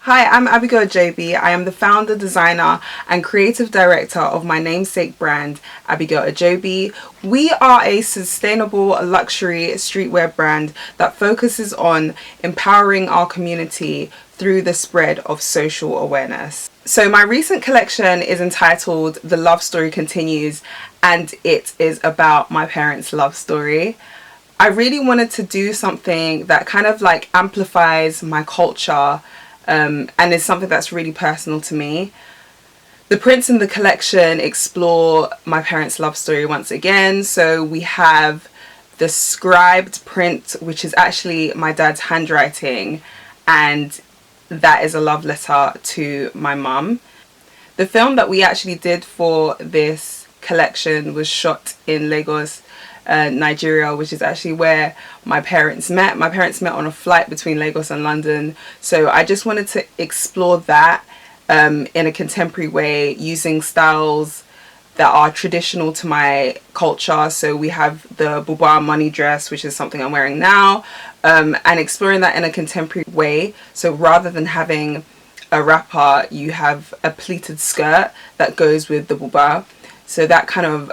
Hi, I'm Abigail Ajobi. I am the founder, designer, and creative director of my namesake brand, Abigail Ajobi. We are a sustainable luxury streetwear brand that focuses on empowering our community through the spread of social awareness. So my recent collection is entitled The Love Story Continues, and it is about my parents' love story. I really wanted to do something that kind of like amplifies my culture, and is something that's really personal to me. The prints in the collection explore my parents' love story once again. So we have the scribed print, which is actually my dad's handwriting, and that is a love letter to my mum. The film that we actually did for this collection was shot in Lagos, Nigeria, which is actually where my parents met. My parents met on a flight between Lagos and London. So I just wanted to explore that in a contemporary way, using styles that are traditional to my culture. So we have the buba money dress, which is something I'm wearing now, and exploring that in a contemporary way. So rather than having a wrapper, you have a pleated skirt that goes with the buba. So that kind of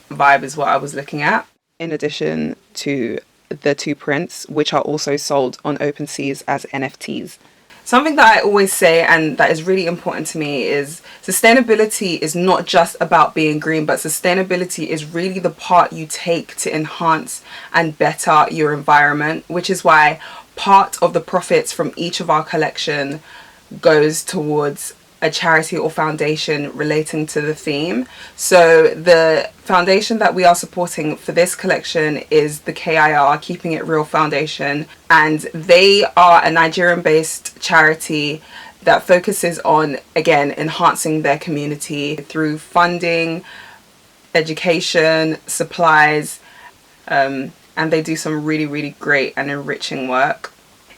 vibe is what I was looking at, in addition to the two prints, which are also sold on OpenSeas as NFTs. Something that I always say, and that is really important to me, is sustainability is not just about being green, but sustainability is really the part you take to enhance and better your environment, which is why part of the profits from each of our collection goes towards a charity or foundation relating to the theme. So the foundation that we are supporting for this collection is the KIR, Keeping It Real Foundation, and they are a Nigerian-based charity that focuses on, again, enhancing their community through funding, education, supplies, and they do some really, really great and enriching work.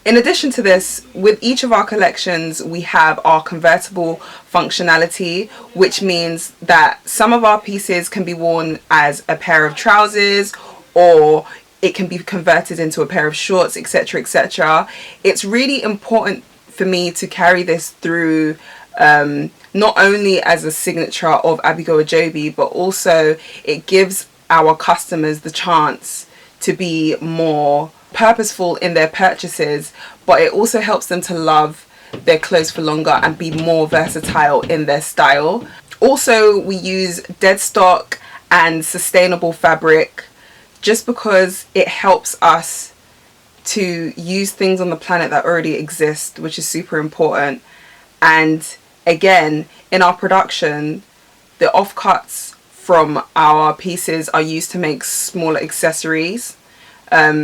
In addition to this, with each of our collections, we have our convertible functionality, which means that some of our pieces can be worn as a pair of trousers, or it can be converted into a pair of shorts, etc., etc. It's really important for me to carry this through, not only as a signature of Abigail Ajobi, but also it gives our customers the chance to be more purposeful in their purchases, but it also helps them to love their clothes for longer and be more versatile in their style. Also, we use dead stock and sustainable fabric just because it helps us to use things on the planet that already exist, which is super important. And again, in our production, the offcuts from our pieces are used to make smaller accessories,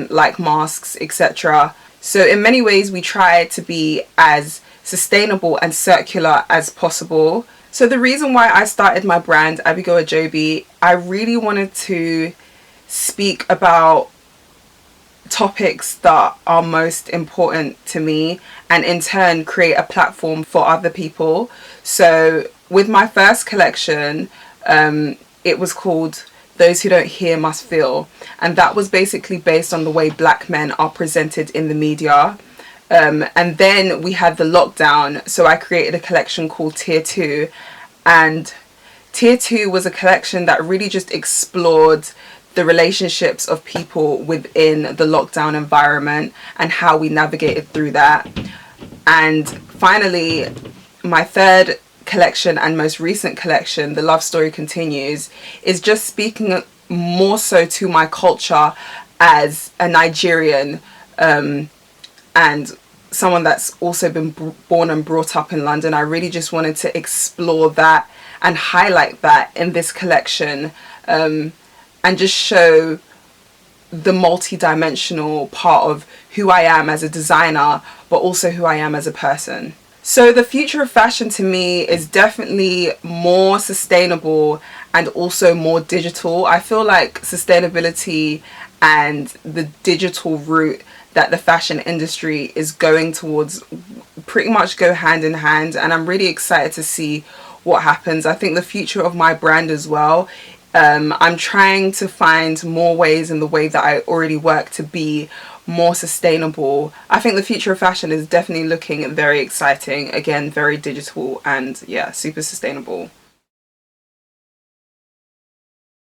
like masks, etc. So in many ways we try to be as sustainable and circular as possible. So the reason why I started my brand, Abigail Ajobi, I really wanted to speak about topics that are most important to me, and in turn create a platform for other people. So with my first collection, it was called Those Who Don't Hear Must Feel, and that was basically based on the way black men are presented in the media. And then we had the lockdown, so I created a collection called Tier 2, and Tier 2 was a collection that really just explored the relationships of people within the lockdown environment and how we navigated through that. And finally, my third collection and most recent collection, The Love Story Continues, is just speaking more so to my culture as a Nigerian, and someone that's also been born and brought up in London. I really just wanted to explore that and highlight that in this collection, and just show the multi-dimensional part of who I am as a designer, but also who I am as a person. So the future of fashion to me is definitely more sustainable and also more digital. I feel like sustainability and the digital route that the fashion industry is going towards pretty much go hand in hand, and I'm really excited to see what happens. I think the future of my brand as well, I'm trying to find more ways in the way that I already work to be more sustainable. I think the future of fashion is definitely looking very exciting. Again, very digital and yeah, super sustainable.